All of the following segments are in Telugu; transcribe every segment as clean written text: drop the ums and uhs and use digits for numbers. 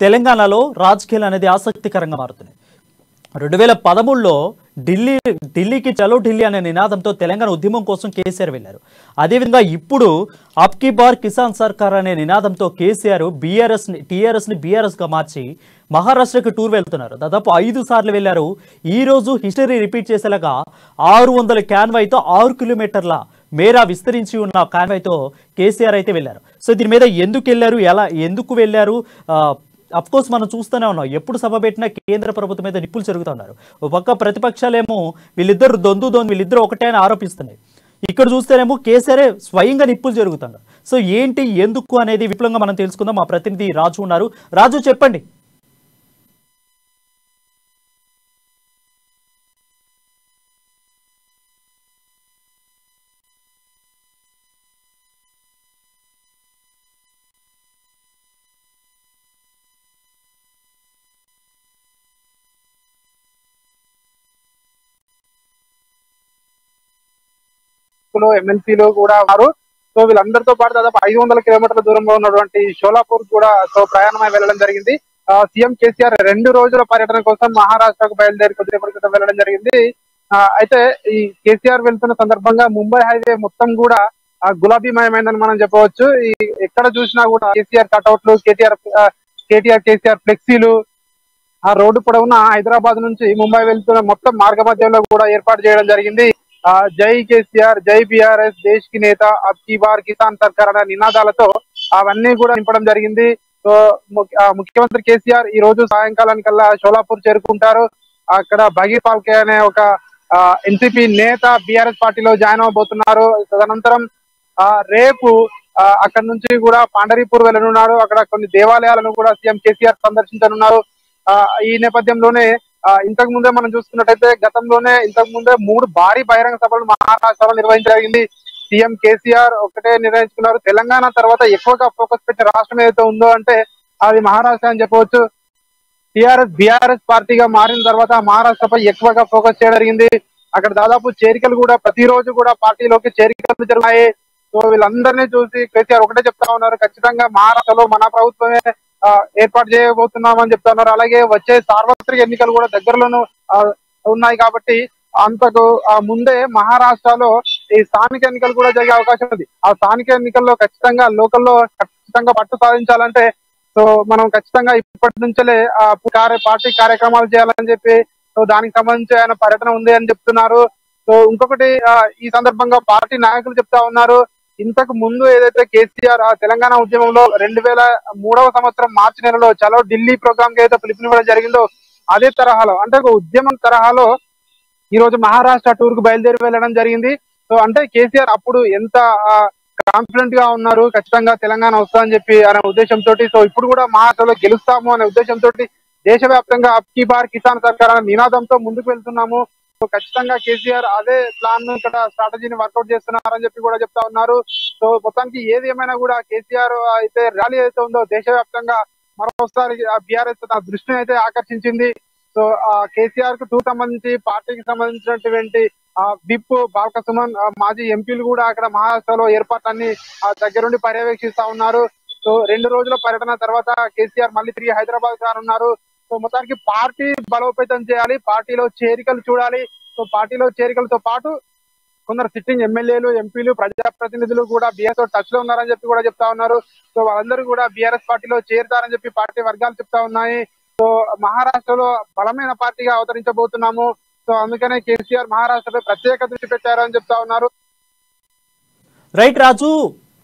తెలంగాణలో రాజకీయాలు అనేది ఆసక్తికరంగా మారుతున్నాయి. 2013లో ఢిల్లీకి చలో ఢిల్లీ అనే నినాదంతో తెలంగాణ ఉద్యమం కోసం కేసీఆర్ వెళ్లారు. అదేవిధంగా ఇప్పుడు అబ్ కీ బార్ కిసాన్ సర్కార్ అనే నినాదంతో కేసీఆర్ టీఆర్ఎస్ని బీఆర్ఎస్గా మార్చి మహారాష్ట్రకి టూర్ వెళ్తున్నారు. దాదాపు 5 సార్లు వెళ్లారు. ఈ రోజు హిస్టరీ రిపీట్ చేసేలాగా 600 క్యాన్వాయ్తో 6 కిలోమీటర్ల మేర విస్తరించి ఉన్న కాన్వాయ్తో కేసీఆర్ అయితే వెళ్లారు. సో దీని మీద ఎందుకు వెళ్లారు అఫ్ కోర్స్ మనం చూస్తూనే ఉన్నాం. ఎప్పుడు సభ పెట్టినా కేంద్ర ప్రభుత్వం మీద నిప్పులు జరుగుతున్నారు. ఒక పక్క ప్రతిపక్షాలేమో వీళ్ళిద్దరు ఒకటే అని ఆరోపిస్తున్నాయి. ఇక్కడ చూస్తేనేమో కేసీఆర్ స్వయంగా నిప్పులు జరుగుతున్నారు. సో ఏంటి ఎందుకు అనేది విపులంగా మనం తెలుసుకుందాం. మా ప్రతినిధి రాజు ఉన్నారు. రాజు చెప్పండి. ఎమ్మెల్సీలు కూడా ఉన్నారు. సో వీళ్ళందరితో పాటు దాదాపు 500 కిలోమీటర్ల దూరంలో ఉన్నటువంటి షోలాపూర్ కూడా ప్రయాణమై వెళ్ళడం జరిగింది. సీఎం కేసీఆర్ 2 రోజుల పర్యటన కోసం మహారాష్ట్రకు బయలుదేరి కొద్దిసేపటి క్రితం వెళ్ళడం జరిగింది. అయితే ఈ కేసీఆర్ వెళ్తున్న సందర్భంగా ముంబై హైవే మొత్తం కూడా గులాబీమయమైందని మనం చెప్పవచ్చు. ఎక్కడ చూసినా కూడా కేసీఆర్ కటౌట్లు, కేసీఆర్ ఫ్లెక్సీలు ఆ రోడ్డు పొడవునా హైదరాబాద్ నుంచి ముంబై వెళ్తున్న మొత్తం మార్గ మధ్యంలో కూడా ఏర్పాటు చేయడం జరిగింది. జై కేసీఆర్, జై బీఆర్ఎస్, దేశ్ కి నేత, అబ్ కీ బార్ కిసాన్ సర్కార్ అనే నినాదాలతో అవన్నీ కూడా నింపడం జరిగింది. సో ముఖ్యమంత్రి కేసీఆర్ ఈ రోజు సాయంకాలానికల్లా షోలాపూర్ చేరుకుంటారు. అక్కడ భగీర్ పాల్కే అనే ఒక ఎన్సీపీ నేత బీఆర్ఎస్ పార్టీలో జాయిన్ అవబోతున్నారు. తదనంతరం రేపు అక్కడ నుంచి కూడా పాండరీపూర్ వెళ్ళనున్నారు. అక్కడ కొన్ని దేవాలయాలను కూడా సీఎం కేసీఆర్ సందర్శించనున్నారు. ఈ నేపథ్యంలోనే ఇంతకు ముందే మనం చూసుకున్నట్టయితే గతంలోనే ఇంతకు ముందే 3 భారీ బహిరంగ సభలు మహారాష్ట్రలో నిర్వహించగలిగింది. సీఎం కేసీఆర్ ఒకటే నిర్ణయించుకున్నారు. తెలంగాణ తర్వాత ఎక్కువగా ఫోకస్ పెట్టే రాష్ట్రం ఏదైతే ఉందో అంటే అది మహారాష్ట్ర అని చెప్పవచ్చు. టీఆర్ఎస్ బీఆర్ఎస్ పార్టీగా మారిన తర్వాత మహారాష్ట్రపై ఎక్కువగా ఫోకస్ చేయడం జరిగింది. అక్కడ దాదాపు చేరికలు కూడా ప్రతిరోజు కూడా పార్టీలోకి చేరికలు జరుగుతాయి. సో వీళ్ళందరినీ చూసి కేసీఆర్ ఒకటే చెప్తా ఉన్నారు, ఖచ్చితంగా మహారాష్ట్రలో మన ప్రభుత్వమే ఏర్పాటు చేయబోతున్నామని చెప్తా ఉన్నారు. అలాగే వచ్చే సార్వత్రిక ఎన్నికలు కూడా దగ్గరలోనూ ఉన్నాయి కాబట్టి అంతకు ముందే మహారాష్ట్రలో ఈ స్థానిక ఎన్నికలు కూడా జరిగే అవకాశం ఉంది. ఆ స్థానిక ఎన్నికల్లో ఖచ్చితంగా లోకల్లో పట్టు సాధించాలంటే సో మనం ఖచ్చితంగా ఇప్పటి నుంచే పార్టీ కార్యక్రమాలు చేయాలని చెప్పి సో దానికి సంబంధించి ఆయన పర్యటన ఉంది అని చెప్తున్నారు. సో ఇంకొకటి ఈ సందర్భంగా పార్టీ నాయకులు చెప్తా ఉన్నారు, ఇంతకు ముందు ఏదైతే కేసీఆర్ తెలంగాణ ఉద్యమంలో 2003వ సంవత్సరం మార్చి నెలలో చలో ఢిల్లీ ప్రోగ్రామ్ కి అయితే పిలుపునివ్వడం జరిగిందో అదే తరహాలో అంటే ఒక ఉద్యమం తరహాలో ఈ రోజు మహారాష్ట్ర టూర్ కు బయలుదేరి వెళ్ళడం జరిగింది. సో అంటే కేసీఆర్ అప్పుడు ఎంత కాన్ఫిడెంట్ గా ఉన్నారు, ఖచ్చితంగా తెలంగాణ వస్తుందని చెప్పి అనే ఉద్దేశంతో సో ఇప్పుడు కూడా మహారాష్ట్రలో గెలుస్తాము అనే ఉద్దేశంతో దేశవ్యాప్తంగా అబ్ కీ బార్ కిసాన్ సర్కార్ అనే నినాదంతో ముందుకు వెళ్తున్నాము. సో ఖచ్చితంగా కేసీఆర్ అదే ప్లాన్ ను ఇక్కడ స్ట్రాటజీని వర్కౌట్ చేస్తున్నారని చెప్పి కూడా చెప్తా ఉన్నారు. సో మొత్తానికి ఏది ఏమైనా కూడా కేసీఆర్ అయితే ర్యాలీ అయితే ఉందో దేశవ్యాప్తంగా మరోసారి బీఆర్ఎస్ దృష్టిని అయితే ఆకర్షించింది. సో కేసీఆర్ కు టూర్ సంబంధించి పార్టీకి సంబంధించినటువంటి విప్ బాల్క సుమన్ మాజీ ఎంపీలు కూడా అక్కడ మహారాష్ట్రలో ఏర్పాట్లన్నీ దగ్గరుండి పర్యవేక్షిస్తా ఉన్నారు. సో 2 రోజుల పర్యటన తర్వాత కేసీఆర్ మళ్ళీ తిరిగి హైదరాబాద్ రానున్నారు. సో మొత్తానికి పార్టీ బలోపేతం చేయాలి, పార్టీలో చేరికలు చూడాలి. సో పార్టీలో చేరికలతో పాటు కొందరు సిట్టింగ్ ఎమ్మెల్యేలు, ఎంపీలు, ప్రజాప్రతినిధులు కూడా బీఆర్ఎస్ తో టచ్ లో ఉన్నారని చెప్పి కూడా చెప్తా ఉన్నారు. సో వాళ్ళందరూ కూడా బీఆర్ఎస్ పార్టీలో చేరుతారని చెప్పి పార్టీ వర్గాలు చెప్తా ఉన్నాయి. సో మహారాష్ట్రలో బలమైన పార్టీగా అవతరించబోతున్నాము. సో అందుకనే కేసీఆర్ మహారాష్ట్రపై ప్రత్యేక దృష్టి పెట్టారని చెప్తా ఉన్నారు. రైట్ రాజు,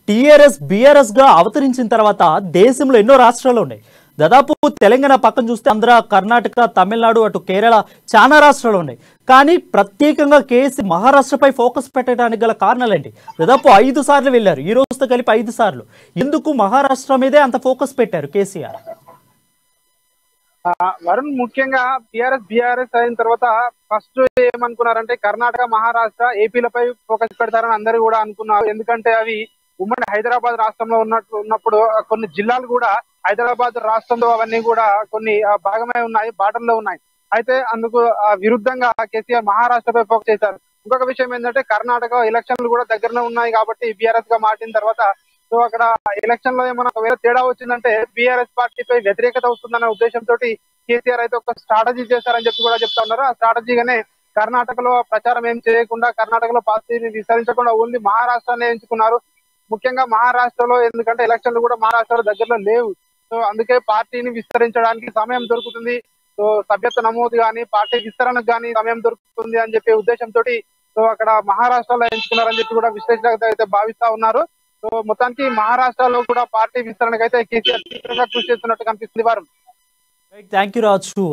టీఆర్ఎస్ బీఆర్ఎస్ గా అవతరించిన తర్వాత దేశంలో ఎన్నో రాష్ట్రాలు ఉన్నాయి. దాదాపు తెలంగాణ పక్కన చూస్తే ఆంధ్ర, కర్ణాటక, తమిళనాడు, అటు కేరళ చాలా రాష్ట్రాలు ఉన్నాయి. కానీ ప్రత్యేకంగా కేసీ మహారాష్ట్రపై ఫోకస్ పెట్టడానికి గల కారణాలేంటి? దాదాపు 5 సార్లు వెళ్ళారు, ఈ రోజుతో కలిపి 5 సార్లు. ఎందుకు మహారాష్ట్ర మీదే అంత ఫోకస్ పెట్టారు కేసీఆర్? వరుణ్, ముఖ్యంగా బీఆర్ఎస్ అయిన తర్వాత ఫస్ట్ ఏమనుకున్నారంటే కర్ణాటక, మహారాష్ట్ర, ఏపీలపై ఫోకస్ పెడతారని అందరూ కూడా అనుకున్నారు. ఎందుకంటే అవి ఉమ్మడి హైదరాబాద్ రాష్ట్రంలో ఉన్నప్పుడు కొన్ని జిల్లాలు కూడా హైదరాబాద్ రాష్ట్రంలో అవన్నీ కూడా కొన్ని భాగమై ఉన్నాయి, బార్డర్లో ఉన్నాయి. అయితే అందుకు విరుద్ధంగా కేసీఆర్ మహారాష్ట్రపై ఫోకస్ చేశారు. ఇంకొక విషయం ఏంటంటే కర్ణాటక ఎలక్షన్లు కూడా దగ్గరనే ఉన్నాయి కాబట్టి బీఆర్ఎస్ గా మారిన తర్వాత సో అక్కడ ఎలక్షన్ లో ఏమైనా ఒకవేళ తేడా వచ్చిందంటే బీఆర్ఎస్ పార్టీపై వ్యతిరేకత వస్తుందన్న ఉద్దేశంతో కేసీఆర్ అయితే ఒక స్ట్రాటజీ చేశారని చెప్పి కూడా చెప్తా ఉన్నారు. ఆ స్ట్రాటజీగానే కర్ణాటకలో ప్రచారం ఏం చేయకుండా, కర్ణాటకలో పార్టీని విస్తరించకుండా ఓన్లీ మహారాష్ట్రనే ఎంచుకున్నారు. ముఖ్యంగా మహారాష్ట్రలో, ఎందుకంటే ఎలక్షన్లు కూడా మహారాష్ట్రలో దగ్గరలో లేవు. సో అందుకే పార్టీని విస్తరించడానికి సమయం దొరుకుతుంది. సో సభ్యత్వ నమోదు కానీ, పార్టీ విస్తరణకు కానీ సమయం దొరుకుతుంది అని చెప్పే ఉద్దేశంతో సో అక్కడ మహారాష్ట్రలో ఎంచుకున్నారని చెప్పి కూడా విశ్లేషకులు అయితే భావిస్తా ఉన్నారు. సో మొత్తానికి మహారాష్ట్రలో కూడా పార్టీ విస్తరణకు అయితే కేసీఆర్ తీవ్రంగా కృషి చేస్తున్నట్టు కనిపిస్తుంది. వారు థ్యాంక్ యూ రాజు.